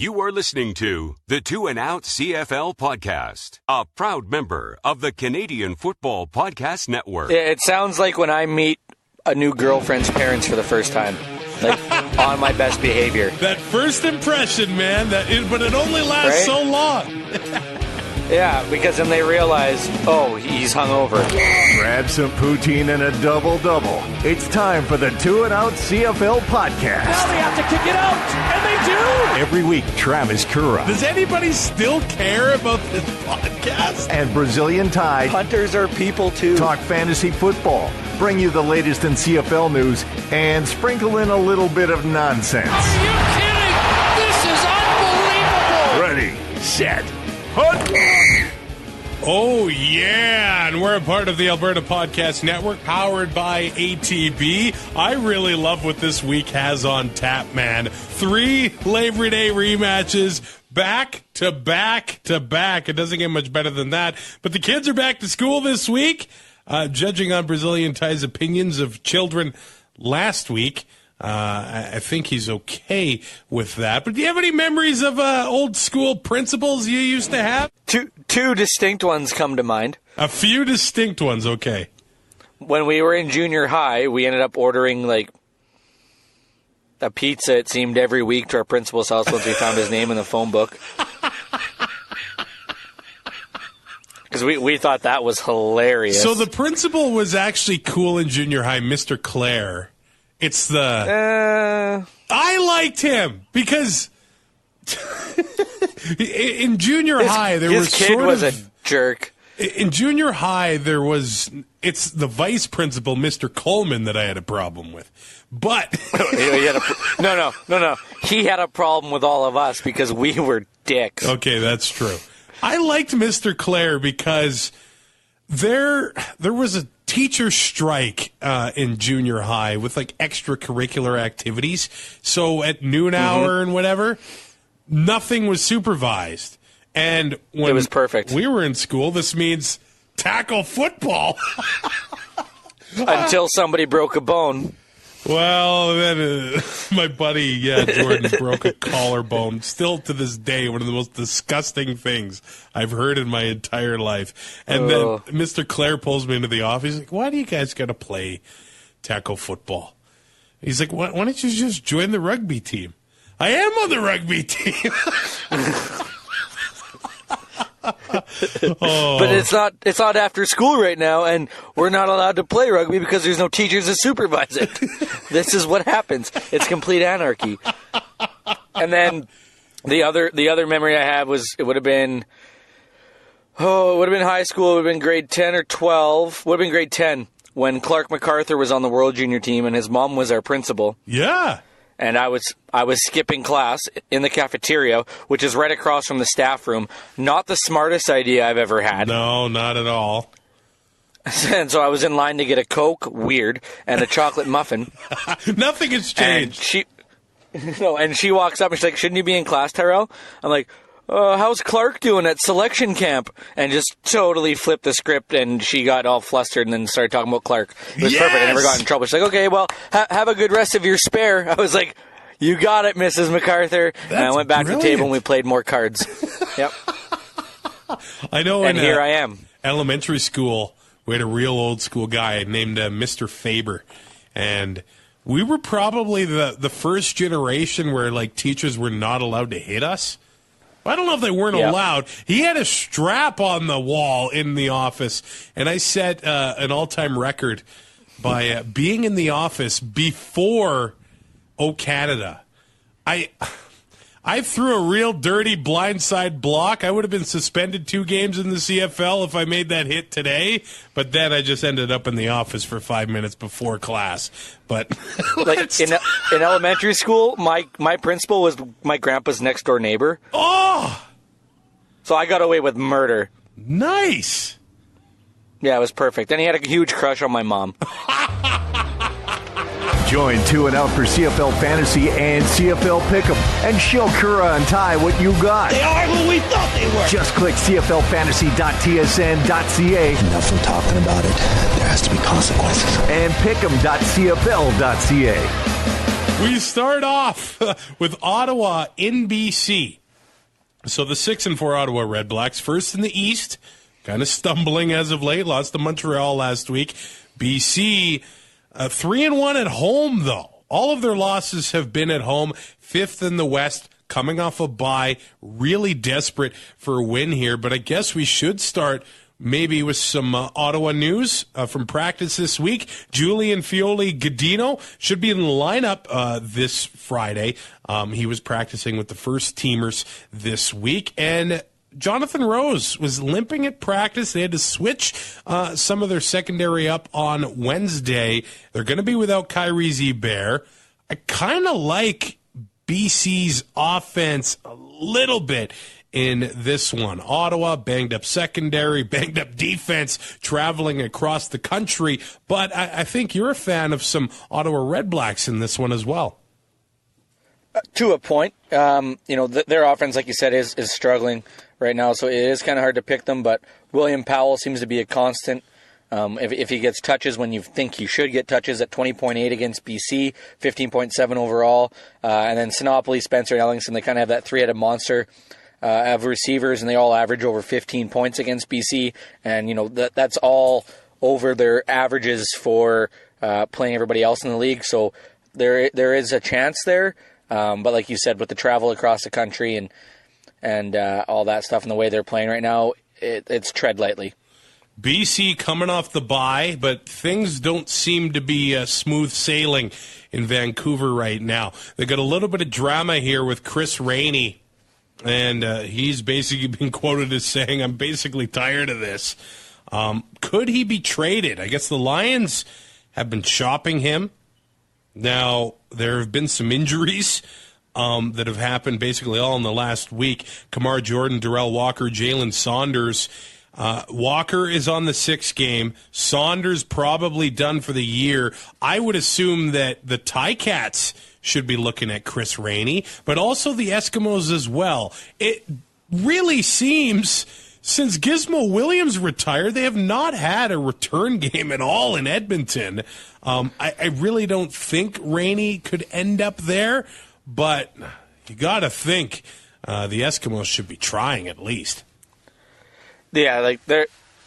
You are listening to the 2 and Out CFL podcast, a proud member of the Canadian Football Podcast Network. It sounds like when I meet a new girlfriend's parents for the first time, like on my best behavior. That first impression, man, but it only lasts so long. Yeah, because then they realize, oh, he's hungover. Grab some poutine and a double-double. It's time for the 2 and Out CFL podcast. Now they have to kick it out, and they do! Every week, Travis Currah. Does anybody still care about this podcast? And Brazilian Ty. Hunters are people, too. Talk fantasy football, bring you the latest in CFL news, and sprinkle in a little bit of nonsense. Are you kidding? This is unbelievable! Ready, set, hunt! Oh, yeah, and we're a part of the Alberta Podcast Network, powered by ATB. I really love what this week has on tap, man. 3 Labor Day rematches, back to back to back. It doesn't get much better than that. But the kids are back to school this week. Judging on Brazilian Ty's opinions of children last week, I think he's okay with that. But do you have any memories of old school principals you used to have? Two distinct ones come to mind. A few distinct ones, okay. When we were in junior high, we ended up ordering, like, a pizza, it seemed, every week to our principal's house once we found his name in the phone book. Because we thought that was hilarious. So the principal was actually cool in junior high, Mr. Clare. It's the... I liked him because in junior high there was his kid was a jerk. In junior high it's the vice principal, Mr. Coleman, that I had a problem with. But no. He had a problem with all of us because we were dicks. Okay, that's true. I liked Mr. Clare because there was a teacher strike in junior high with like extracurricular activities. So at noon hour and whatever, nothing was supervised. And when it was perfect. We were in school, this means tackle football. Until somebody broke a bone. Well, then my buddy, Jordan, broke a collarbone. Still to this day, one of the most disgusting things I've heard in my entire life. And then Mr. Clare pulls me into the office. He's like, why do you guys got to play tackle football? He's like, why don't you just join the rugby team? I am on the rugby team. But it's not after school right now, and we're not allowed to play rugby because there's no teachers to supervise it. This is what happens. It's complete anarchy. And then the other memory I have was it would have been high school. It would have been grade 10 or 12. Would have been grade 10 when Clark MacArthur was on the World Junior team, and his mom was our principal. Yeah. And I was skipping class in the cafeteria, which is right across from the staff room. Not the smartest idea I've ever had. No, not at all. And so I was in line to get a Coke, weird, and a chocolate muffin. Nothing has changed. And she walks up and she's like, "Shouldn't you be in class, Tyrell?" I'm like, "How's Clark doing at selection camp?" And just totally flipped the script, and she got all flustered and then started talking about Clark. It was perfect. I never got in trouble. She's like, "Okay, well, have a good rest of your spare." I was like, "You got it, Mrs. MacArthur." And I went back to the table and we played more cards. Yep. I know. And here I am. Elementary school, we had a real old school guy named Mr. Faber, and we were probably the first generation where like teachers were not allowed to hit us. I don't know if they weren't allowed. He had a strap on the wall in the office, and I set an all-time record by being in the office before O Canada. I threw a real dirty blindside block. I would have been suspended 2 games in the CFL if I made that hit today, but then I just ended up in the office for 5 minutes before class. But like in elementary school, my principal was my grandpa's next door neighbor. Oh! So I got away with murder. Nice. Yeah, it was perfect. And he had a huge crush on my mom. Join 2 and Out for CFL Fantasy and CFL Pick'em and show Currah and Ty what you got. They are who we thought they were. Just click cflfantasy.tsn.ca. Enough from talking about it. There has to be consequences. And pick'em.cfl.ca. We start off with Ottawa in BC. So the 6-4 Ottawa Red Blacks, first in the East, kind of stumbling as of late, lost to Montreal last week. BC, 3-1 at home, though. All of their losses have been at home, 5th in the West, coming off a bye, really desperate for a win here. But I guess we should start maybe with some Ottawa news from practice this week. Julian Fioli-Gadino should be in the lineup this Friday. He was practicing with the first teamers this week. And Jonathan Rose was limping at practice. They had to switch some of their secondary up on Wednesday. They're going to be without Kyrie Bear. I kind of like BC's offense a little bit in this one. Ottawa, banged up secondary, banged up defense, traveling across the country. But I think you're a fan of some Ottawa Red Blacks in this one as well. To a point. Their offense, like you said, is struggling right now, so it is kind of hard to pick them. But William Powell seems to be a constant. If he gets touches when you think he should get touches, at 20.8 against BC, 15.7 overall. And then Sinopoli, Spencer, and Ellingson, they kind of have that three-headed monster of receivers, and they all average over 15 points against BC. And, that's all over their averages for playing everybody else in the league. So there is a chance there. But like you said, with the travel across the country and all that stuff and the way they're playing right now, it's tread lightly. BC coming off the bye, but things don't seem to be smooth sailing in Vancouver right now. They got a little bit of drama here with Chris Rainey, and he's basically been quoted as saying, "I'm basically tired of this." Could he be traded? I guess the Lions have been shopping him. Now, there have been some injuries that have happened basically all in the last week. Kamar Jordan, Darrell Walker, Jalen Saunders. Walker is on the 6th game. Saunders probably done for the year. I would assume that the Ticats should be looking at Chris Rainey, but also the Eskimos as well. It really seems, since Gizmo Williams retired, they have not had a return game at all in Edmonton. I really don't think Rainey could end up there, but you got to think the Eskimos should be trying at least. Yeah,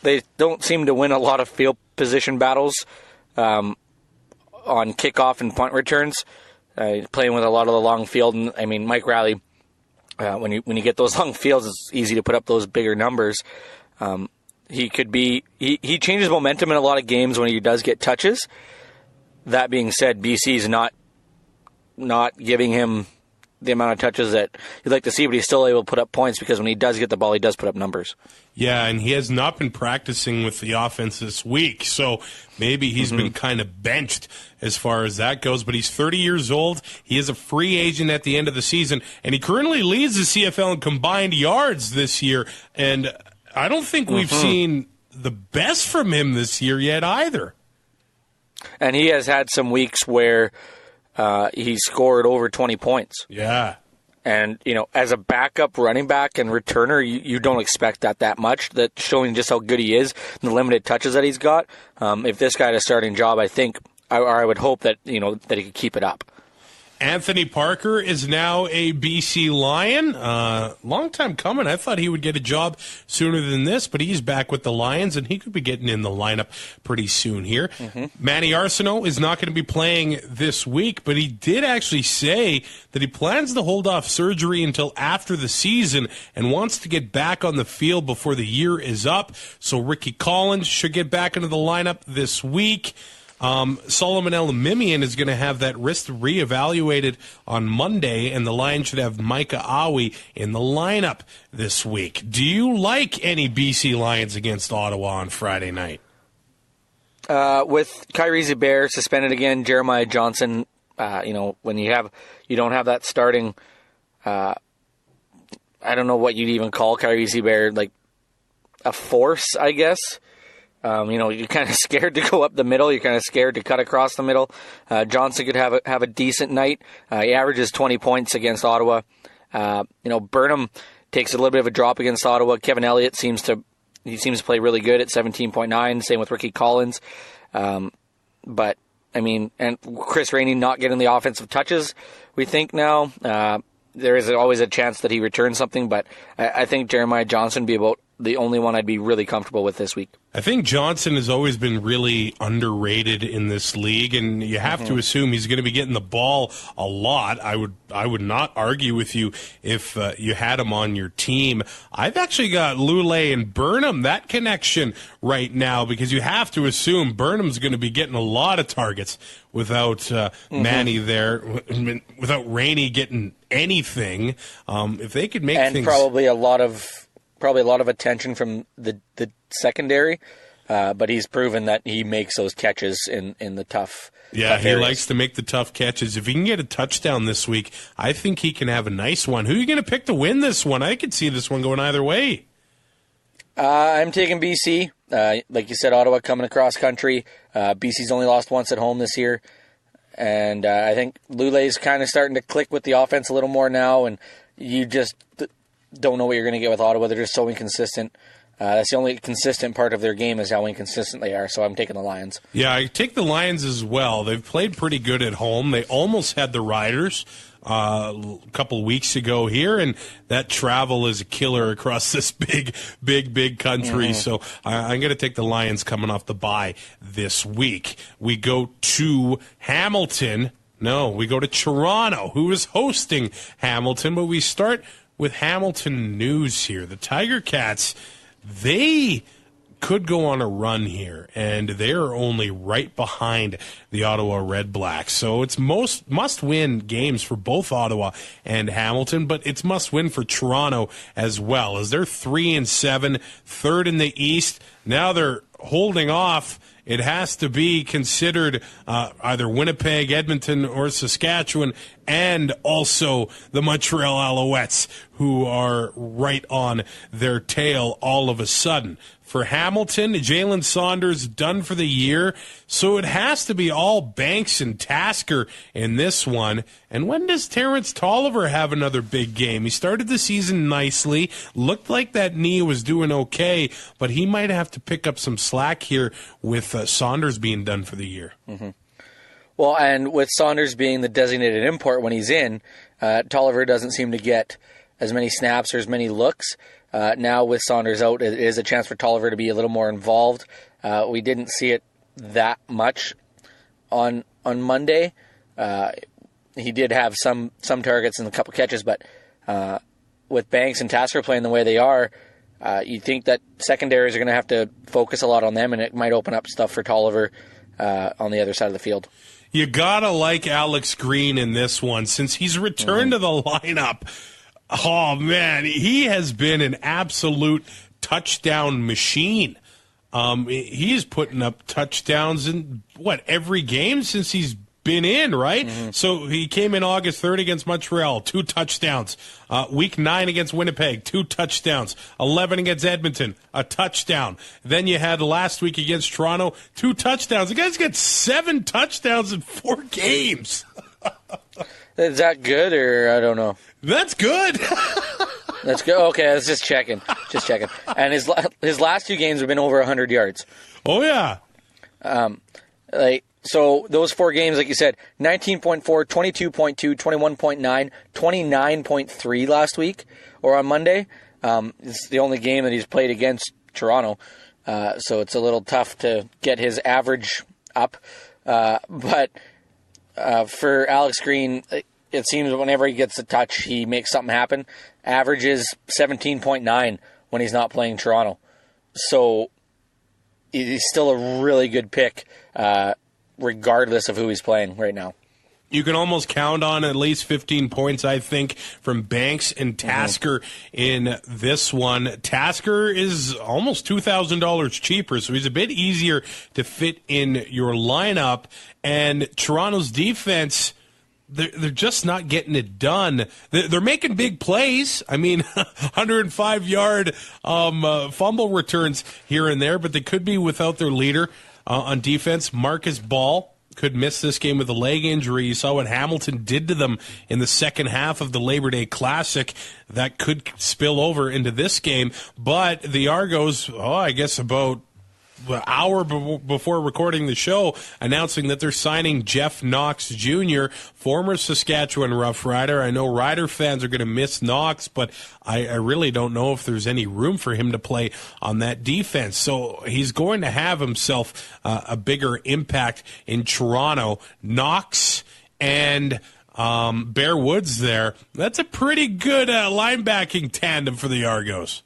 they don't seem to win a lot of field position battles on kickoff and punt returns. Playing with a lot of the long field, and I mean Mike Riley. When you get those long fields, it's easy to put up those bigger numbers. He changes momentum in a lot of games when he does get touches. That being said, BC's not giving him the amount of touches that you'd like to see, but he's still able to put up points because when he does get the ball, he does put up numbers. Yeah, and he has not been practicing with the offense this week, so maybe he's been kind of benched as far as that goes. But he's 30 years old. He is a free agent at the end of the season, and he currently leads the CFL in combined yards this year. And I don't think we've seen the best from him this year yet either. And he has had some weeks where he scored over 20 points. Yeah. And, as a backup running back and returner, you don't expect that much. That's showing just how good he is and the limited touches that he's got. If this guy had a starting job, I think, I would hope that, that he could keep it up. Anthony Parker is now a BC Lion. Long time coming. I thought he would get a job sooner than this, but he's back with the Lions, and he could be getting in the lineup pretty soon here. Manny Arsenault is not going to be playing this week, but he did actually say that he plans to hold off surgery until after the season and wants to get back on the field before the year is up. So Ricky Collins should get back into the lineup this week. Solomon Elimimian is going to have that wrist reevaluated on Monday, and the Lions should have Micah Awi in the lineup this week. Do you like any BC Lions against Ottawa on Friday night? With Kyrie Bear suspended again, Jeremiah Johnson, when you don't have that starting, I don't know what you'd even call Kyrie Bear, like a force, I guess. You're kind of scared to go up the middle. You're kind of scared to cut across the middle. Johnson could have a decent night. He averages 20 points against Ottawa. Burnham takes a little bit of a drop against Ottawa. Kevin Elliott seems to play really good at 17.9. Same with Ricky Collins. But I mean, and Chris Rainey not getting the offensive touches, we think now. There is always a chance that he returns something, but I think Jeremiah Johnson would be about the only one I'd be really comfortable with this week. I think Johnson has always been really underrated in this league, and you have to assume he's going to be getting the ball a lot. I would not argue with you if you had him on your team. I've actually got Lulay and Burnham, that connection right now, because you have to assume Burnham's going to be getting a lot of targets without Manny there, without Rainey getting anything. If they could make and things... probably a lot of attention from the secondary, but he's proven that he makes those catches in the tough. Yeah, tough he areas. likes to make the tough catches. If he can get a touchdown this week, I think he can have a nice one. Who are you going to pick to win this one? I could see this one going either way. I'm taking BC. Like you said, Ottawa coming across country. BC's only lost once at home this year. And I think Lulay's kind of starting to click with the offense a little more now, and you just don't know what you're going to get with Ottawa. They're just so inconsistent. That's the only consistent part of their game is how inconsistent they are, so I'm taking the Lions. Yeah, I take the Lions as well. They've played pretty good at home. They almost had the Riders a couple weeks ago here, and that travel is a killer across this big country. So I'm going to take the Lions coming off the bye this week. We go to Hamilton. No, we go to Toronto, who is hosting Hamilton, but we start with Hamilton news here. The Tiger Cats, they could go on a run here, and they're only right behind the Ottawa Red Blacks. So it's must-win games for both Ottawa and Hamilton, but it's must-win for Toronto as well, as they're 3-7, third in the East. Now they're holding off. It has to be considered either Winnipeg, Edmonton, or Saskatchewan, and also the Montreal Alouettes, who are right on their tail all of a sudden. For Hamilton, Jalen Saunders done for the year, so it has to be all Banks and Tasker in this one. And when does Terrence Tolliver have another big game? He started the season nicely, looked like that knee was doing okay, but he might have to pick up some slack here with Saunders being done for the year. Mm-hmm. Well, and with Saunders being the designated import when he's in, Tolliver doesn't seem to get as many snaps or as many looks. Now with Saunders out, it is a chance for Tolliver to be a little more involved. We didn't see it that much on Monday. He did have some targets and a couple catches, but with Banks and Tasker playing the way they are, you think that secondaries are going to have to focus a lot on them, and it might open up stuff for Tolliver on the other side of the field. You gotta like Alex Green in this one, since he's returned to the lineup. Oh, man, he has been an absolute touchdown machine. He's putting up touchdowns in, every game since he's been in, right? Mm-hmm. So he came in August 3rd against Montreal, 2 touchdowns. Week 9 against Winnipeg, 2 touchdowns. 11 against Edmonton, a touchdown. Then you had last week against Toronto, 2 touchdowns. The guy's got 7 touchdowns in 4 games. Is that good, or I don't know? That's good. That's good. Okay, I was just checking. And his last 2 games have been over 100 yards. Oh, yeah. So those 4 games, like you said, 19.4, 22.2, 21.9, 29.3 last week or on Monday. It's the only game that he's played against Toronto. So it's a little tough to get his average up. But for Alex Green, it seems whenever he gets a touch, he makes something happen. Average is 17.9 when he's not playing Toronto. So he's still a really good pick, regardless of who he's playing right now. You can almost count on at least 15 points, I think, from Banks and Tasker in this one. Tasker is almost $2,000 cheaper, so he's a bit easier to fit in your lineup. And Toronto's defense, they're just not getting it done. They're making big plays. I mean, 105-yard fumble returns here and there, but they could be without their leader on defense. Marcus Ball could miss this game with a leg injury. You saw what Hamilton did to them in the second half of the Labor Day Classic. That could spill over into this game. But the Argos, I guess about hour before recording the show, announcing that they're signing Jeff Knox Jr., former Saskatchewan Rough Rider. I know Rider fans are going to miss Knox, but I really don't know if there's any room for him to play on that defense. So he's going to have himself a bigger impact in Toronto. Knox and Bear Woods there. That's a pretty good linebacking tandem for the Argos.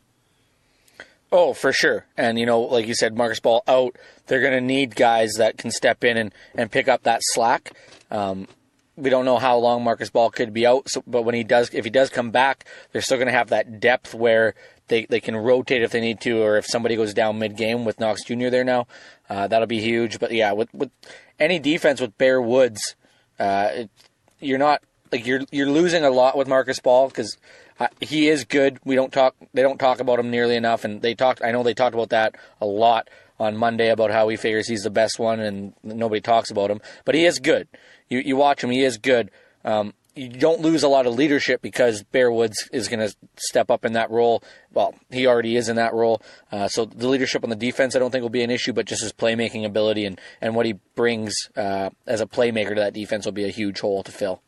Oh, for sure. And, like you said, Marcus Ball out. They're going to need guys that can step in and pick up that slack. We don't know how long Marcus Ball could be out, but if he does come back, they're still going to have that depth where they can rotate if they need to, or if somebody goes down mid-game with Knox Jr. there now. That'll be huge. But, yeah, with any defense with Bear Woods, you're not you're losing a lot with Marcus Ball because he is good. They don't talk about him nearly enough, and I know they talked about that a lot on Monday about how he figures he's the best one, and nobody talks about him. But he is good. You watch him; he is good. You don't lose a lot of leadership because Bear Woods is going to step up in that role. Well, he already is in that role. So the leadership on the defense, I don't think will be an issue, but just his playmaking ability and what he brings as a playmaker to that defense will be a huge hole to fill.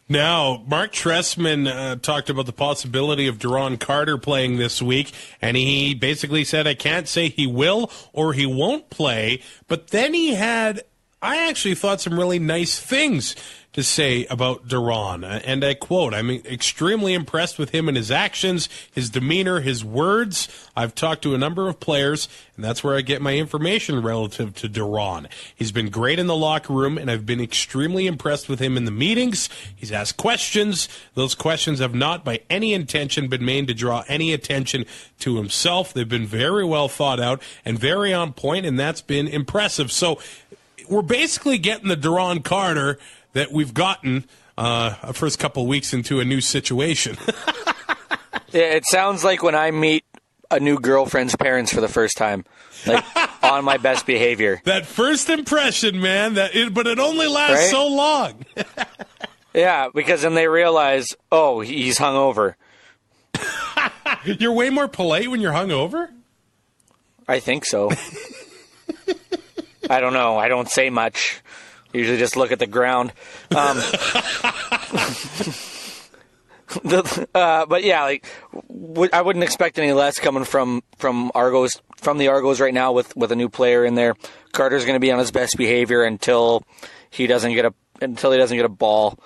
Now, Mark Trestman talked about the possibility of Duron Carter playing this week, and he basically said, I can't say he will or he won't play, but then I actually thought some really nice things to say about Duron, and I quote, I'm extremely impressed with him and his actions, his demeanor, his words. I've talked to a number of players, and that's where I get my information relative to Duron. He's been great in the locker room, and I've been extremely impressed with him in the meetings. He's asked questions. Those questions have not by any intention been made to draw any attention to himself. They've been very well thought out and very on point, and that's been impressive. So we're basically getting the Duron Carter that we've gotten first couple of weeks into a new situation. Yeah, it sounds like when I meet a new girlfriend's parents for the first time, like on my best behavior. That first impression, man, but it only lasts so long. Yeah, because then they realize, oh, he's hungover. You're way more polite when you're hungover? I think so. I don't know. I don't say much. Usually just look at the ground. But yeah, I wouldn't expect any less coming from the Argos right now with a new player in there. Carter's going to be on his best behavior until he doesn't get a ball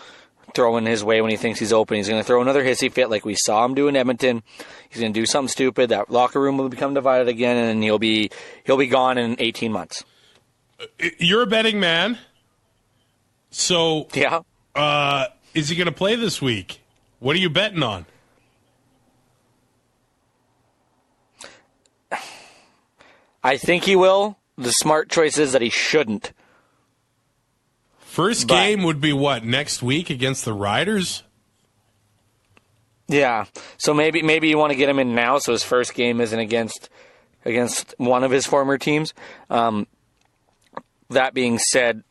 thrown his way when he thinks he's open. He's going to throw another hissy fit like we saw him do in Edmonton. He's going to do something stupid. That locker room will become divided again, and he'll be gone in 18 months. You're a betting man. So, yeah. Is he going to play this week? What are you betting on? I think he will. The smart choice is that he shouldn't. First game would be what, next week against the Riders? Yeah. So maybe you want to get him in now so his first game isn't against one of his former teams. That being said,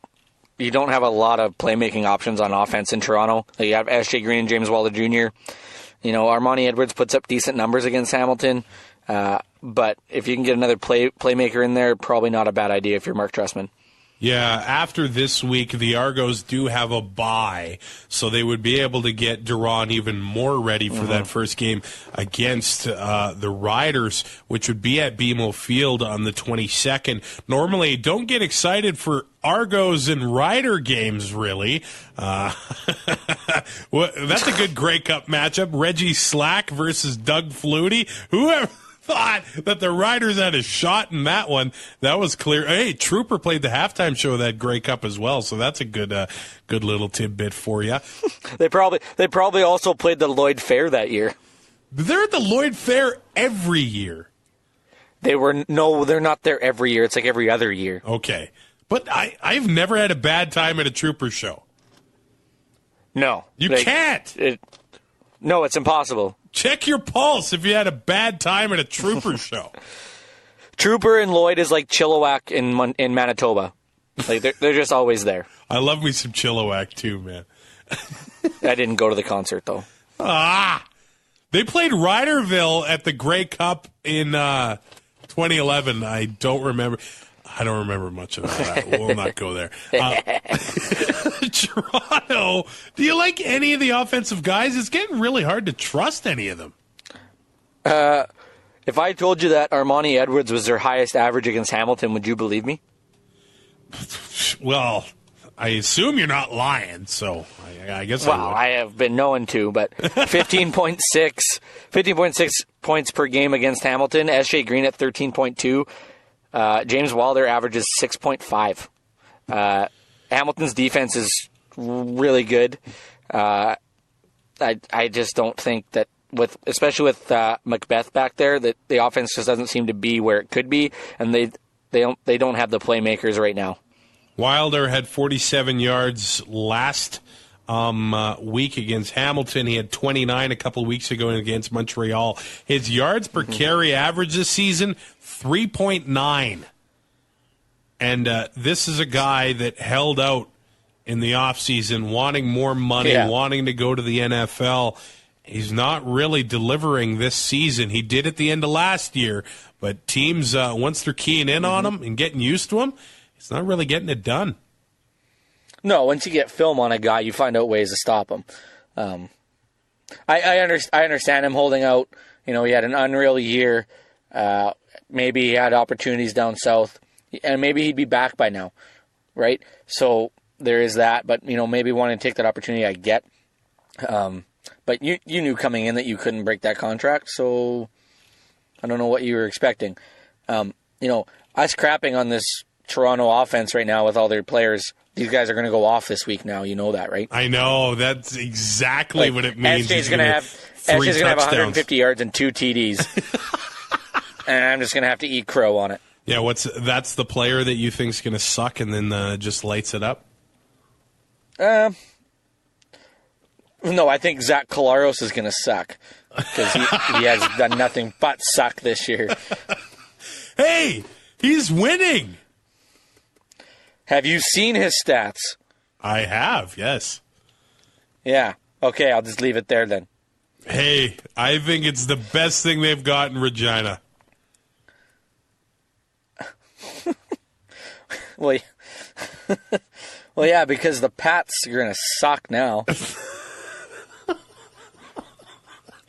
you don't have a lot of playmaking options on offense in Toronto. You have S.J. Green and James Waller Jr. Armani Edwards puts up decent numbers against Hamilton. But if you can get another playmaker in there, probably not a bad idea if you're Mark Trestman. Yeah, after this week, the Argos do have a bye, so they would be able to get Duron even more ready for that first game against the Riders, which would be at BMO Field on the 22nd. Normally, don't get excited for Argos and Rider games, really. That's a good Grey Cup matchup. Reggie Slack versus Doug Flutie. Whoever thought that the Riders had a shot in that one. That was clear. Hey, Trooper played the halftime show of that Grey Cup as well, so that's a good little tidbit for you. They probably also played the Lloyd Fair that year. They're at the Lloyd Fair every year. They're not there every year. It's like every other year. Okay. But I've never had a bad time at a Trooper show. No. You can't. No, it's impossible. Check your pulse if you had a bad time at a Trooper show. Trooper and Lloyd is like Chilliwack in Manitoba. Like they're just always there. I love me some Chilliwack too, man. I didn't go to the concert though. They played Riderville at the Grey Cup in 2011, I don't remember much of that. We'll not go there. Toronto, do you like any of the offensive guys? It's getting really hard to trust any of them. If I told you that Armani Edwards was their highest average against Hamilton, would you believe me? Well, I assume you're not lying, so I guess I would. Well, I have been known to, but 15.6 points per game against Hamilton. S.J. Green at 13.2. James Wilder averages 6.5. Hamilton's defense is really good. I just don't think that, especially with Macbeth back there, that the offense just doesn't seem to be where it could be, and they don't have the playmakers right now. Wilder had 47 yards last week against Hamilton. He had 29 a couple of weeks ago against Montreal. His yards per carry average this season, 3.9. And this is a guy that held out in the offseason, wanting more money, wanting to go to the NFL. He's not really delivering this season. He did at the end of last year, but teams, once they're keying in on him and getting used to him, he's not really getting it done. No, once you get film on a guy, you find out ways to stop him. I understand him holding out. You know, he had an unreal year. Maybe he had opportunities down south, and maybe he'd be back by now, right? So there is that, but, you know, maybe wanting to take that opportunity, I get. But you knew coming in that you couldn't break that contract, so I don't know what you were expecting. You know, us crapping on this Toronto offense right now with all their players, these guys are going to go off this week now. You know that, right? I know. That's exactly what it means. SJ's going to have 150 yards and 2 TDs. And I'm just going to have to eat crow on it. Yeah, that's the player that you think's going to suck and then just lights it up? No, I think Zach Collaros is going to suck because he has done nothing but suck this year. Hey, he's winning. Have you seen his stats? I have, yes. Yeah. Okay, I'll just leave it there then. Hey, I think it's the best thing they've got in Regina. Well, yeah, because the Pats are going to suck now.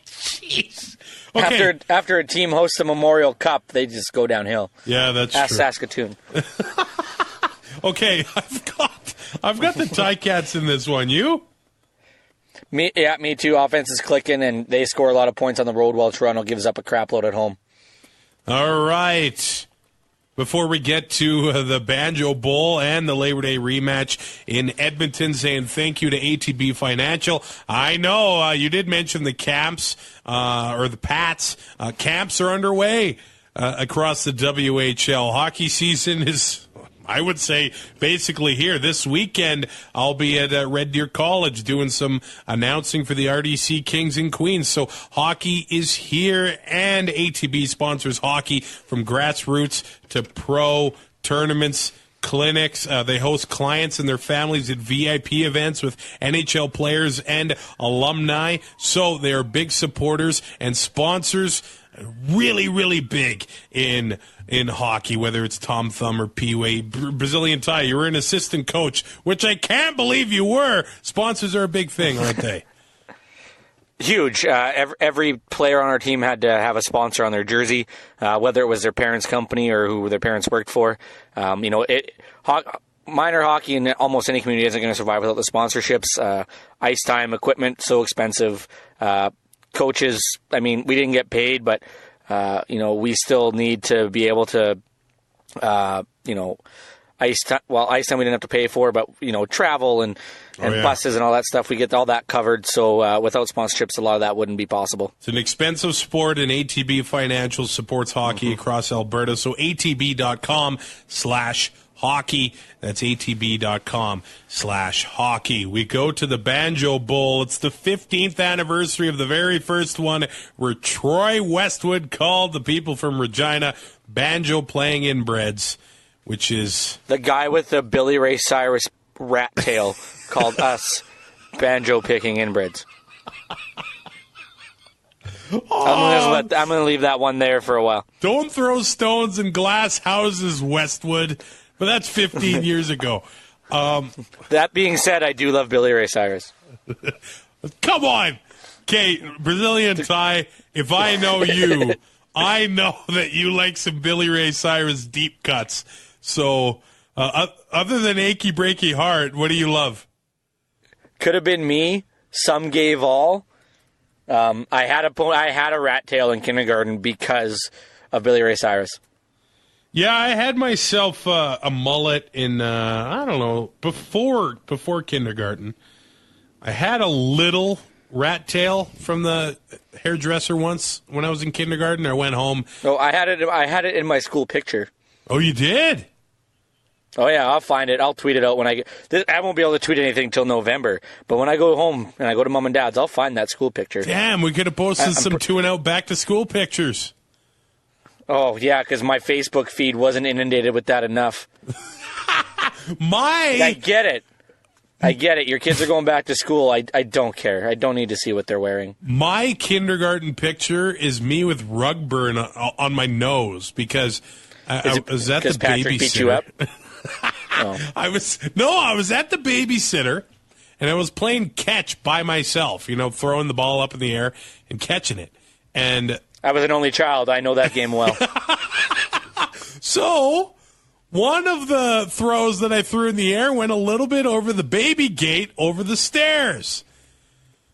Jeez. Okay. After a team hosts a Memorial Cup, they just go downhill. Yeah, that's true. Saskatoon. Okay, I've got the Ticats in this one. You? Me too. Offense is clicking, and they score a lot of points on the road while Toronto gives up a crap load at home. All right. Before we get to the Banjo Bowl and the Labor Day rematch in Edmonton, saying thank you to ATB Financial. I know you did mention the camps, or the Pats. Camps are underway across the WHL. Hockey season is, I would say, basically here. This weekend, I'll be at Red Deer College doing some announcing for the RDC Kings and Queens. So hockey is here, and ATB sponsors hockey from grassroots to pro tournaments, clinics. They host clients and their families at VIP events with NHL players and alumni. So they are big supporters and sponsors, really, really big in hockey, whether it's Tom Thumb or P-Way. Brazilian Ty, you were an assistant coach, which I can't believe you were. Sponsors are a big thing, aren't they? Huge. Every player on our team had to have a sponsor on their jersey, whether it was their parents' company or who their parents worked for. Minor hockey in almost any community isn't going to survive without the sponsorships. Ice time, equipment, so expensive. Coaches, I mean, we didn't get paid, but we still need to be able to, ice time we didn't have to pay for, but, travel and buses and all that stuff, we get all that covered. So without sponsorships, a lot of that wouldn't be possible. It's an expensive sport, and ATB Financial supports hockey across Alberta. So atb.com/hockey. That's atb.com/hockey. We go to the Banjo Bowl. It's the 15th anniversary of the very first one, where Troy Westwood called the people from Regina banjo playing inbreds, which is the guy with the Billy Ray Cyrus rat tail called us banjo picking inbreds. I'm gonna leave that one there for a while. Don't throw stones in glass houses, Westwood. But that's 15 years ago. That being said, I do love Billy Ray Cyrus. Come on. Okay, Brazilian Ty, if I know you, I know that you like some Billy Ray Cyrus deep cuts. So, other than Achy Breaky Heart, what do you love? Could have been me. Some gave all. I had a rat tail in kindergarten because of Billy Ray Cyrus. Yeah, I had myself a mullet in, I don't know, before kindergarten. I had a little rat tail from the hairdresser once when I was in kindergarten. I went home. Oh, I had it in my school picture. Oh, you did? Oh, yeah, I'll find it. I'll tweet it out when I get... I won't be able to tweet anything until November, but when I go home and I go to Mom and Dad's, I'll find that school picture. Damn, we could have posted some 2-and-out back-to-school pictures. Oh, yeah, because my Facebook feed wasn't inundated with that enough. I get it. Your kids are going back to school. I don't care. I don't need to see what they're wearing. My kindergarten picture is me with rug burn on my nose because I was at the babysitter. Patrick beat you up? Oh. I was at the babysitter, and I was playing catch by myself, throwing the ball up in the air and catching it. And I was an only child. I know that game well. So, one of the throws that I threw in the air went a little bit over the baby gate over the stairs.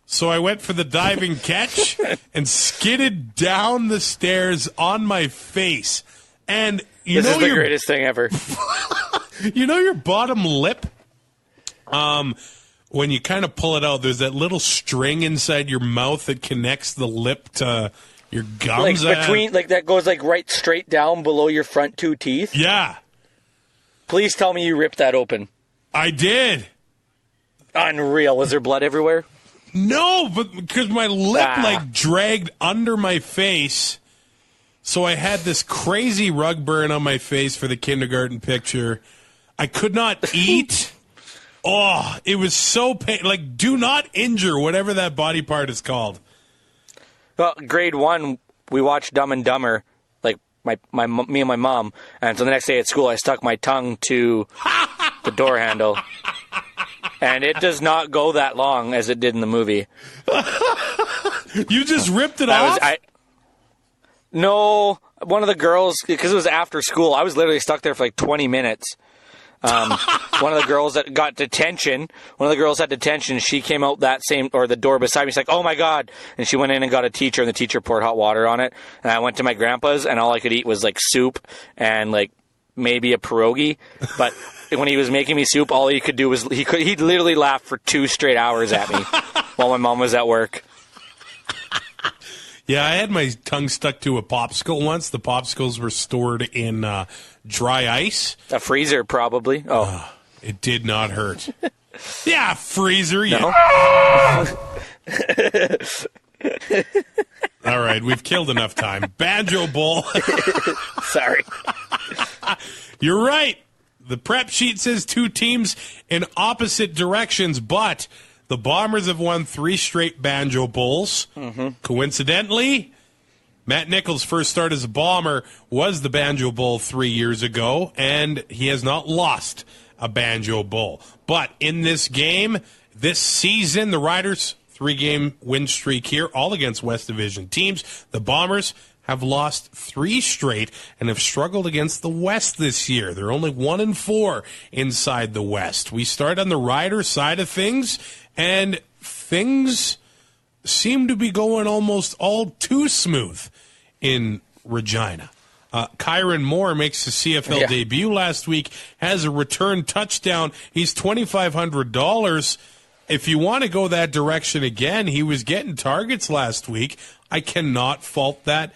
So I went for the diving catch and skidded down the stairs on my face. And this is the greatest thing ever. Your bottom lip? When you kind of pull it out, there's that little string inside your mouth that connects the lip to your gums. That goes right straight down below your front two teeth? Yeah. Please tell me you ripped that open. I did. Unreal. Was there blood everywhere? No, but because my lip dragged under my face. So I had this crazy rug burn on my face for the kindergarten picture. I could not eat. Oh, it was so painful. Do not injure whatever that body part is called. Well, grade 1, we watched Dumb and Dumber, me and my mom. And so the next day at school, I stuck my tongue to the door handle. And it does not go that long as it did in the movie. You just ripped it off? No, one of the girls, because it was after school, I was literally stuck there for 20 minutes. One of the girls that got detention, had detention, she came out the door beside me. She's like, oh my God. And she went in and got a teacher, and the teacher poured hot water on it. And I went to my grandpa's, and all I could eat was soup and maybe a pierogi. But when he was making me soup, all he could do was, he literally laughed for 2 straight hours at me while my mom was at work. Yeah, I had my tongue stuck to a popsicle once. The popsicles were stored in dry ice. A freezer, probably. Oh. It did not hurt. Yeah, freezer. No? Yeah. All right, we've killed enough time. Banjo Bowl. Sorry. You're right. The prep sheet says 2 teams in opposite directions, but the Bombers have won 3 straight Banjo Bowls. Mm-hmm. Coincidentally, Matt Nichols' first start as a Bomber was the Banjo Bowl 3 years ago, and he has not lost a Banjo Bowl. But in this game, this season, the Riders, 3-game win streak here, all against West Division teams. The Bombers have lost 3 straight and have struggled against the West this year. They're only 1-4 inside the West. We start on the Rider side of things, and things seem to be going almost all too smooth in Regina. Kyron Moore makes the CFL debut last week, has a return touchdown. He's $2,500. If you want to go that direction again, he was getting targets last week. I cannot fault that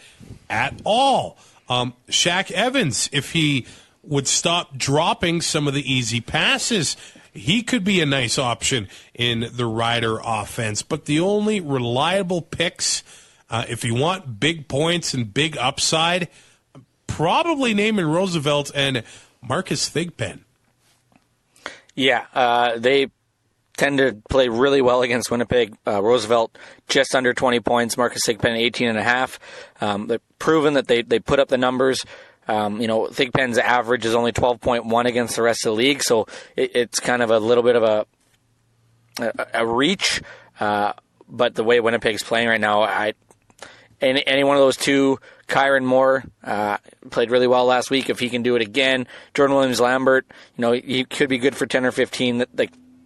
at all. Shaq Evans, if he would stop dropping some of the easy passes, he could be a nice option in the Rider offense. But the only reliable picks, if you want big points and big upside, probably Naaman Roosevelt and Marcus Thigpen. Yeah, they tend to play really well against Winnipeg. Roosevelt just under 20 points. Marcus Thigpen 18.5. They've proven that they put up the numbers. Thigpen's average is only 12.1 against the rest of the league, so it's kind of a little bit of a reach. But the way Winnipeg's playing right now, any one of those two, Kyron Moore played really well last week. If he can do it again, Jordan Williams-Lambert, he could be good for 10 or 15.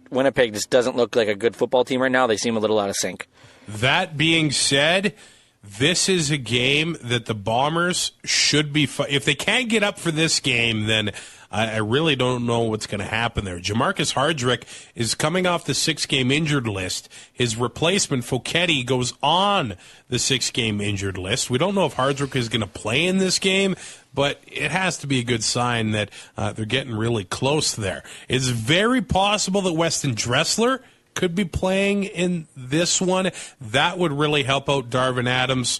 Winnipeg just doesn't look like a good football team right now. They seem a little out of sync. That being said, this is a game that the Bombers should be if they can't get up for this game, then I really don't know what's going to happen there. Jamarcus Hardrick is coming off the 6-game injured list. His replacement, Foketti, goes on the 6-game injured list. We don't know if Hardrick is going to play in this game, but it has to be a good sign that they're getting really close there. It's very possible that Weston Dressler could be playing in this one. That would really help out Darvin Adams,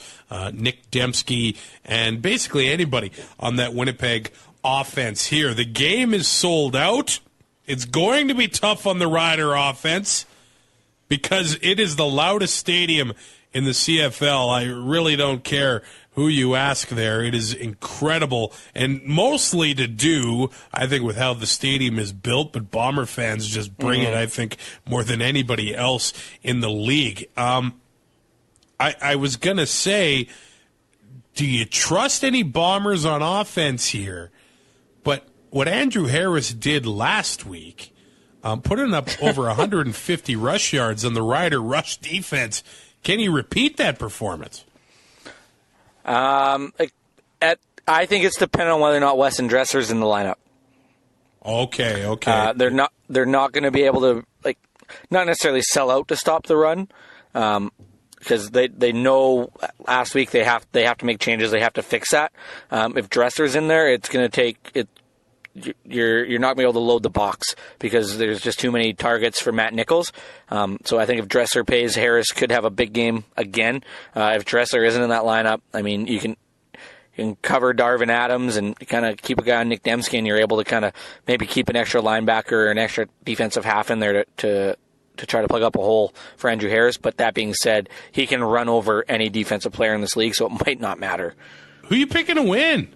Nick Dembski, and basically anybody on that Winnipeg offense here. The game is sold out. It's going to be tough on the Rider offense because it is the loudest stadium in the CFL. I really don't care who you ask there. It is incredible and mostly to do, I think, with how the stadium is built, but Bomber fans just bring it, I think, more than anybody else in the league. I was going to say, do you trust any Bombers on offense here? But what Andrew Harris did last week, putting up over 150 rush yards on the Rider rush defense, can he repeat that performance? I think it's dependent on whether or not Weston Dresser's in the lineup. Okay. They're not going to be able to not necessarily sell out to stop the run, because they know last week they have to make changes. They have to fix that. If Dresser's in there, it's going to take it. You're not going to be able to load the box because there's just too many targets for Matt Nichols. So I think if Dresser pays, Harris could have a big game again. If Dresser isn't in that lineup, I mean, you can cover Darvin Adams and kind of keep a guy on Nick Dembski, and you're able to kind of maybe keep an extra linebacker or an extra defensive half in there to try to plug up a hole for Andrew Harris. But that being said, he can run over any defensive player in this league, so it might not matter. Who are you picking to win?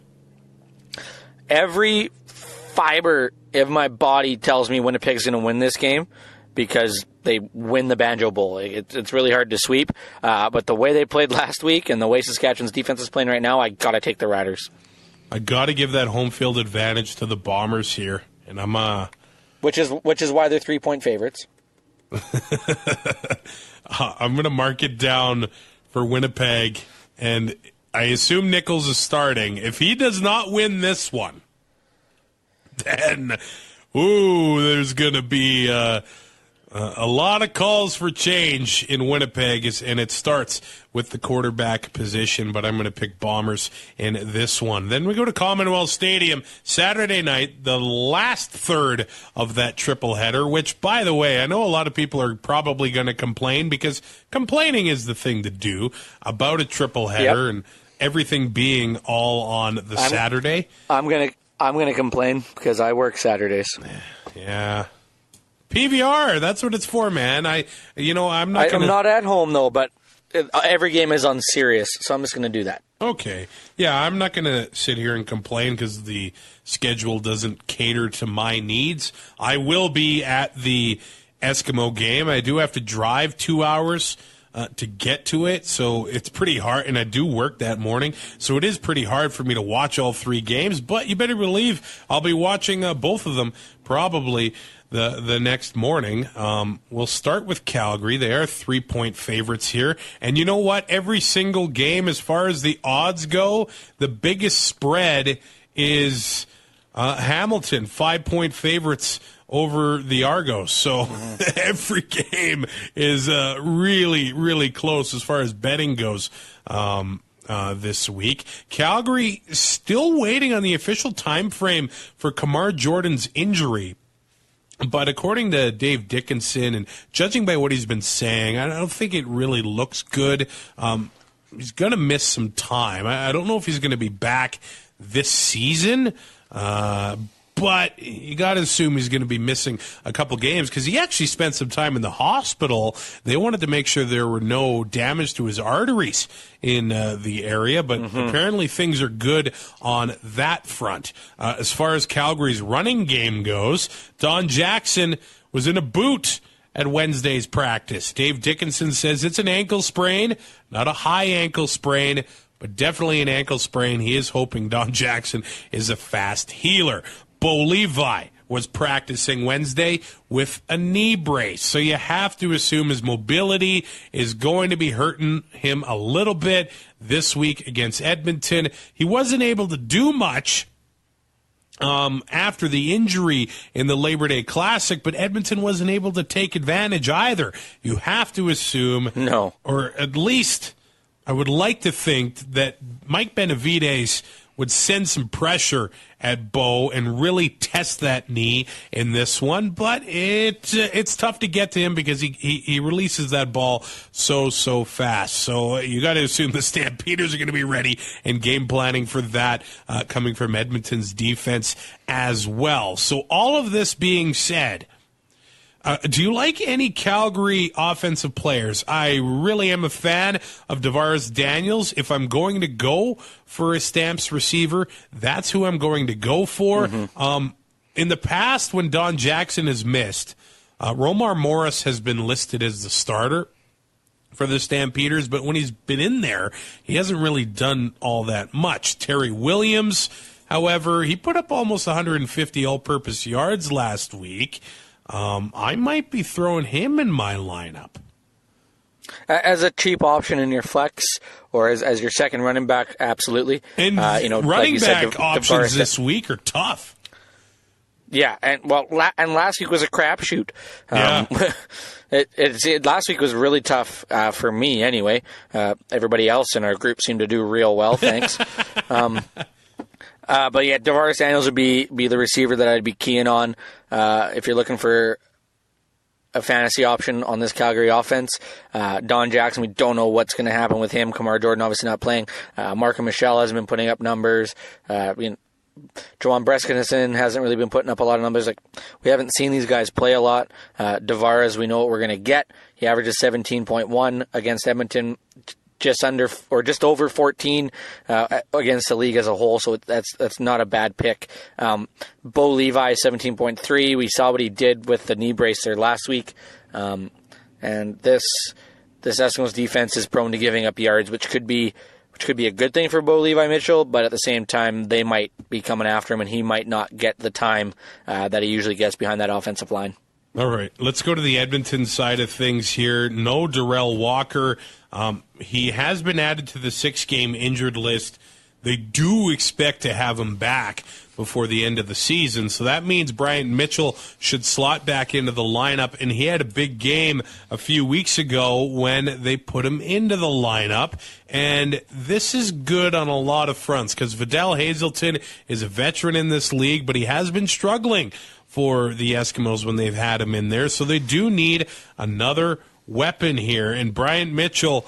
Every fiber of my body tells me Winnipeg's going to win this game because they win the Banjo Bowl. It's really hard to sweep, but the way they played last week and the way Saskatchewan's defense is playing right now, I got to take the Riders. I got to give that home field advantage to the Bombers here, and I'm which is why they're 3-point favorites. I'm going to mark it down for Winnipeg, and I assume Nichols is starting. If he does not win this one, then, there's going to be a lot of calls for change in Winnipeg, and it starts with the quarterback position, but I'm going to pick Bombers in this one. Then we go to Commonwealth Stadium Saturday night, the last third of that triple header, which, by the way, I know a lot of people are probably going to complain because complaining is the thing to do about a triple header and everything being all on the Saturday. I'm going to complain because I work Saturdays. Yeah. PVR, that's what it's for, man. I'm not at home, though, but every game is on Sirius, so I'm just going to do that. Okay. Yeah, I'm not going to sit here and complain because the schedule doesn't cater to my needs. I will be at the Eskimo game. I do have to drive 2 hours to get to it, so it's pretty hard, and I do work that morning, so it is pretty hard for me to watch all 3 games, but you better believe I'll be watching both of them probably the next morning. We'll start with Calgary. They are 3-point favorites here, and you know what? Every single game, as far as the odds go, the biggest spread is Hamilton, 5-point favorites over the Argos. So every game is really, really close as far as betting goes this week. Calgary still waiting on the official time frame for Kamar Jordan's injury. But according to Dave Dickinson, and judging by what he's been saying, I don't think it really looks good. He's going to miss some time. I don't know if he's going to be back this season, but but you got to assume he's going to be missing a couple games because he actually spent some time in the hospital. They wanted to make sure there were no damage to his arteries in the area, but apparently things are good on that front. As far as Calgary's running game goes, Don Jackson was in a boot at Wednesday's practice. Dave Dickinson says it's an ankle sprain, not a high ankle sprain, but definitely an ankle sprain. He is hoping Don Jackson is a fast healer. Bo Levi was practicing Wednesday with a knee brace, so you have to assume his mobility is going to be hurting him a little bit this week against Edmonton. He wasn't able to do much after the injury in the Labor Day Classic, but Edmonton wasn't able to take advantage either. You have to assume, no, or at least I would like to think that Mike Benavides would send some pressure at Bo and really test that knee in this one, but it's tough to get to him because he releases that ball so fast. So you got to assume the Stampeders are going to be ready and game planning for that coming from Edmonton's defense as well. So all of this being said, do you like any Calgary offensive players? I really am a fan of Tavares Daniels. If I'm going to go for a Stamps receiver, that's who I'm going to go for. In the past, when Don Jackson has missed, Romar Morris has been listed as the starter for the Stampeders, but when he's been in there, he hasn't really done all that much. Terry Williams, however, he put up almost 150 all-purpose yards last week. I might be throwing him in my lineup. As a cheap option in your flex or as your second running back, absolutely. And running like back options this week are tough. Yeah, and last week was a crapshoot. Yeah. Last week was really tough for me anyway. Everybody else in our group seemed to do real well, thanks. But yeah, Tavares Daniels would be the receiver that I'd be keying on if you're looking for a fantasy option on this Calgary offense. Don Jackson, we don't know what's going to happen with him. Kamar Jordan obviously not playing. Marco Michel hasn't been putting up numbers. Johan Breskinson hasn't really been putting up a lot of numbers. Like, we haven't seen these guys play a lot. Tavares, we know what we're going to get. He averages 17.1 against Edmonton, just under or just over 14 against the league as a whole, so that's not a bad pick. Bo Levi 17.3. We saw what he did with the knee brace there last week, and this Eskimos defense is prone to giving up yards, which could be a good thing for Bo Levi Mitchell, but at the same time they might be coming after him, and he might not get the time that he usually gets behind that offensive line. All right, let's go to the Edmonton side of things here. No Darrell Walker. He has been added to the 6-game injured list. They do expect to have him back before the end of the season, so that means Bryant Mitchell should slot back into the lineup, and he had a big game a few weeks ago when they put him into the lineup, and this is good on a lot of fronts because Vidal Hazelton is a veteran in this league, but he has been struggling for the Eskimos when they've had him in there, so they do need another weapon here. And Bryant Mitchell,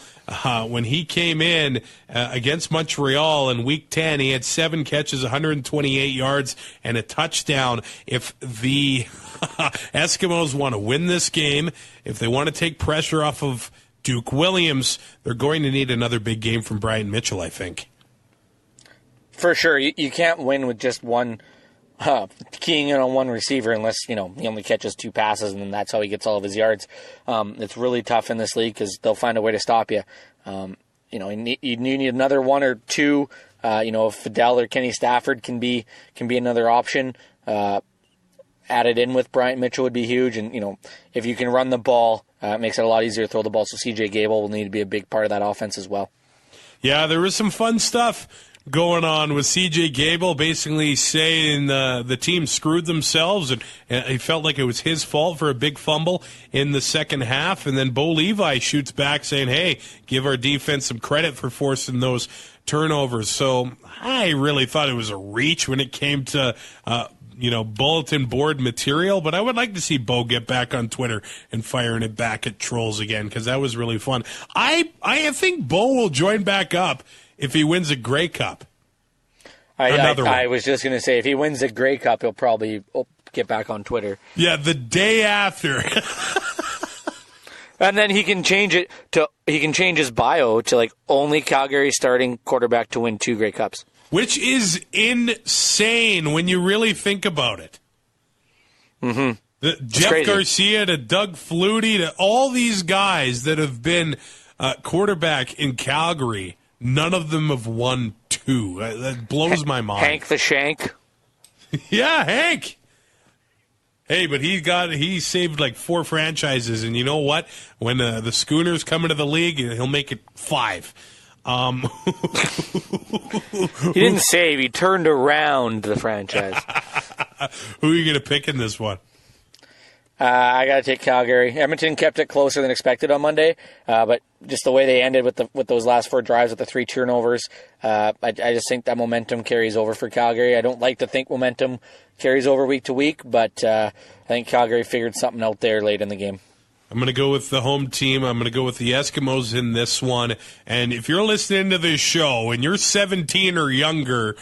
when he came in against Montreal in Week 10, he had 7 catches, 128 yards, and a touchdown. If the Eskimos want to win this game, if they want to take pressure off of Duke Williams, they're going to need another big game from Bryant Mitchell, I think. For sure. You can't win with just one keying in on one receiver unless, he only catches 2 passes and then that's how he gets all of his yards. It's really tough in this league because they'll find a way to stop you. You need another 1 or 2. If Fidel or Kenny Stafford can be another option. Added in with Bryant Mitchell would be huge. And, if you can run the ball, it makes it a lot easier to throw the ball. So CJ Gable will need to be a big part of that offense as well. Yeah, there was some fun stuff going on with C.J. Gable, basically saying the team screwed themselves, and he felt like it was his fault for a big fumble in the second half. And then Bo Levi shoots back saying, hey, give our defense some credit for forcing those turnovers. So I really thought it was a reach when it came to bulletin board material, but I would like to see Bo get back on Twitter and firing it back at trolls again, because that was really fun. I think Bo will join back up if he wins a Grey Cup. I was just going to say, if he wins the Grey Cup, he'll probably get back on Twitter. Yeah, the day after. And then he can change his bio to like only Calgary starting quarterback to win 2 Grey Cups. Which is insane when you really think about it. Mm-hmm. Jeff crazy. Garcia to Doug Flutie to all these guys that have been quarterback in Calgary, none of them have won 2. That blows my mind. Hank the Shank. Yeah, Hank. Hey, but he saved like 4 franchises, and you know what? When the Schooners come into the league, he'll make it 5. He didn't save; he turned around the franchise. Who are you going to pick in this one? I got to take Calgary. Edmonton kept it closer than expected on Monday, but just the way they ended with those last 4 drives with the 3 turnovers, I just think that momentum carries over for Calgary. I don't like to think momentum carries over week to week, but I think Calgary figured something out there late in the game. I'm going to go with the home team. I'm going to go with the Eskimos in this one. And if you're listening to this show and you're 17 or younger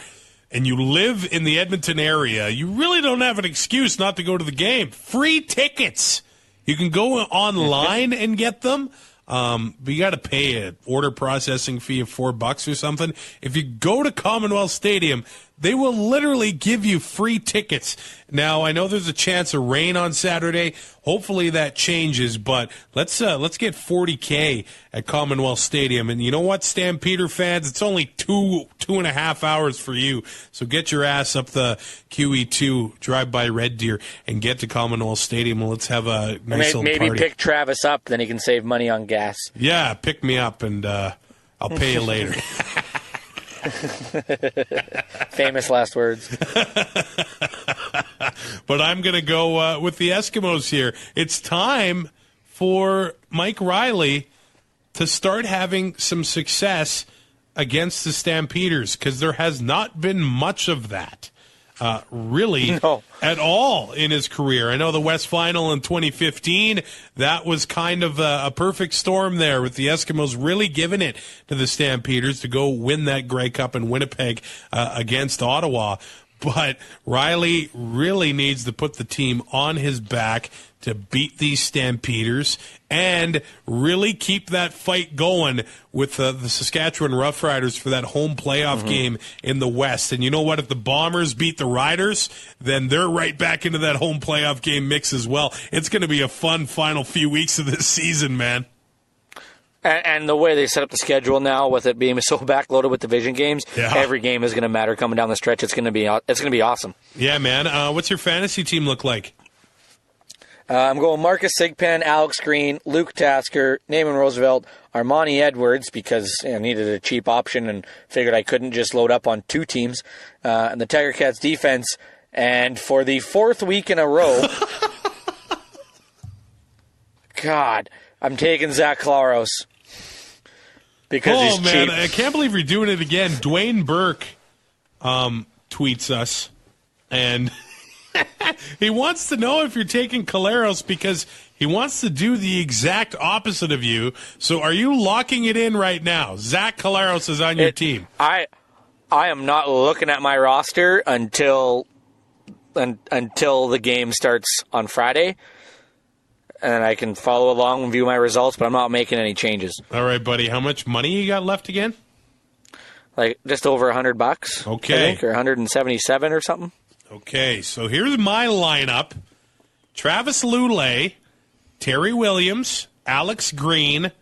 and you live in the Edmonton area, you really don't have an excuse not to go to the game. Free tickets. You can go online and get them, but you got to pay an order processing fee of $4 or something. If you go to Commonwealth Stadium, they will literally give you free tickets. Now, I know there's a chance of rain on Saturday. Hopefully that changes, but let's get $40K at Commonwealth Stadium. And you know what, Stampeder fans? It's only 2.5 hours for you. So get your ass up the QE2, drive by Red Deer, and get to Commonwealth Stadium. And let's have a nice little party. Maybe pick Travis up, then he can save money on gas. Yeah, pick me up, and I'll pay you later. Famous last words. But I'm going to go with the Eskimos here. It's time for Mike Riley to start having some success against the Stampeders, because there has not been much of that. Really at all in his career. I know the West Final in 2015, that was kind of a perfect storm there with the Eskimos really giving it to the Stampeders to go win that Grey Cup in Winnipeg against Ottawa. But Riley really needs to put the team on his back to beat these Stampeders and really keep that fight going with the Saskatchewan Roughriders for that home playoff game in the West. And you know what? If the Bombers beat the Riders, then they're right back into that home playoff game mix as well. It's going to be a fun final few weeks of this season, man. And the way they set up the schedule now, with it being so backloaded with division games, every game is going to matter coming down the stretch. It's going to be awesome. Yeah, man. What's your fantasy team look like? I'm going Marcus Sigpan, Alex Green, Luke Tasker, Naaman Roosevelt, Armani Edwards, because I needed a cheap option and figured I couldn't just load up on 2 teams, and the Tiger Cats defense. And for the 4th week in a row, God, I'm taking Zach Claros. Because he's cheap. I can't believe you're doing it again. Dwayne Burke tweets us, and he wants to know if you're taking Collaros because he wants to do the exact opposite of you. So are you locking it in right now? Zach Collaros is on your team. I am not looking at my roster until the game starts on Friday. And I can follow along and view my results, but I'm not making any changes. All right, buddy. How much money you got left again? Like just over $100. Okay. I think, or 177 or something. Okay, so here's my lineup. Travis Lulay, Terry Williams, Alex Green,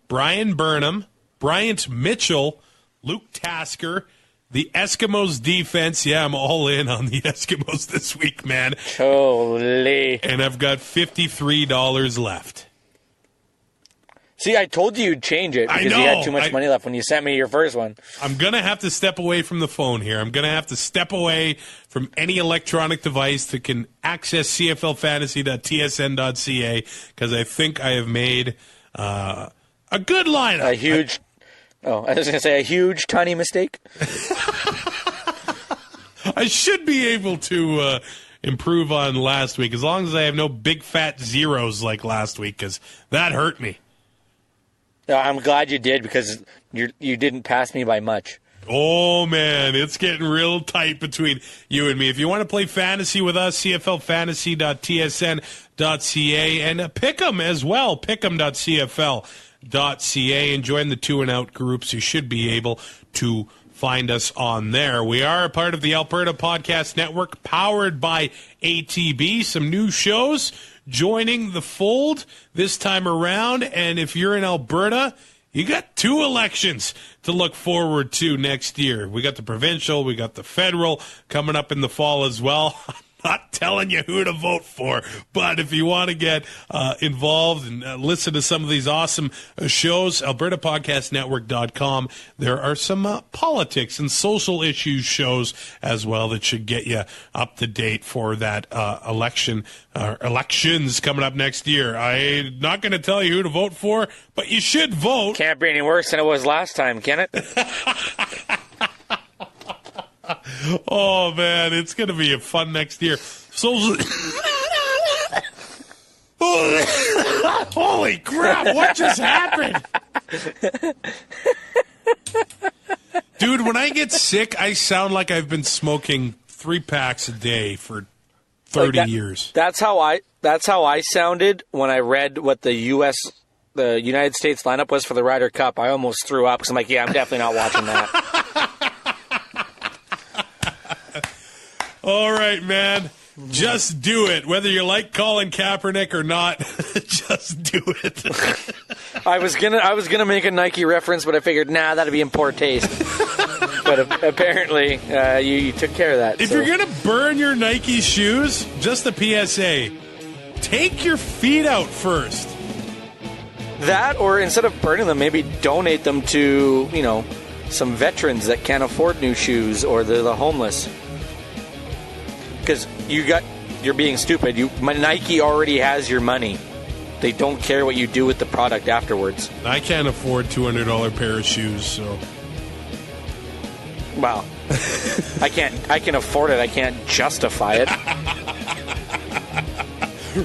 Brian Burnham, Bryant Mitchell, Luke Tasker, the Eskimos defense. Yeah, I'm all in on the Eskimos this week, man. Holy. And I've got $53 left. See, I told you you'd change it because you had too much money left when you sent me your first one. I'm going to have to step away from the phone here. I'm going to have to step away from any electronic device that can access CFLfantasy.tsn.ca because I think I have made a good lineup. I was going to say a huge, tiny mistake. I should be able to improve on last week as long as I have no big fat zeros like last week because that hurt me. I'm glad you did because you didn't pass me by much. Oh, man, it's getting real tight between you and me. If you want to play fantasy with us, cflfantasy.tsn.ca, and Pick'em as well, pick'em.cfl.ca, and join the 2 and Out groups. You should be able to find us on there. We are a part of the Alberta Podcast Network, powered by ATB. Some new shows joining the fold this time around, and if you're in Alberta, you got 2 elections to look forward to next year. We got the provincial, we got the federal coming up in the fall as well. I'm not telling you who to vote for, but if you want to get involved and listen to some of these awesome shows, albertapodcastnetwork.com. There are some politics and social issues shows as well that should get you up to date for that elections coming up next year. I'm not going to tell you who to vote for, but you should vote. Can't be any worse than it was last time, can it? Oh, man, it's going to be a fun next year. Holy crap, what just happened? Dude, when I get sick, I sound like I've been smoking 3 packs a day for 30 years. That's how I sounded when I read what the United States lineup was for the Ryder Cup. I almost threw up because I'm like, yeah, I'm definitely not watching that. All right, man. Just do it. Whether you like Colin Kaepernick or not, just do it. I was gonna make a Nike reference, but I figured, that'd be in poor taste. But apparently, you took care of that. If you're gonna burn your Nike shoes, just a PSA, take your feet out first. That, or instead of burning them, maybe donate them to, some veterans that can't afford new shoes, or the homeless. Because you're being stupid. Nike already has your money. They don't care what you do with the product afterwards. I can't afford $200 pair of shoes, so. Well, I can afford it. I can't justify it.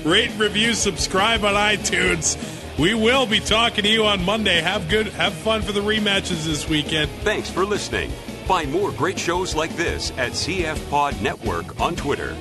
Rate, review, subscribe on iTunes. We will be talking to you on Monday. Have fun for the rematches this weekend. Thanks for listening. Find more great shows like this at CF Pod Network on Twitter.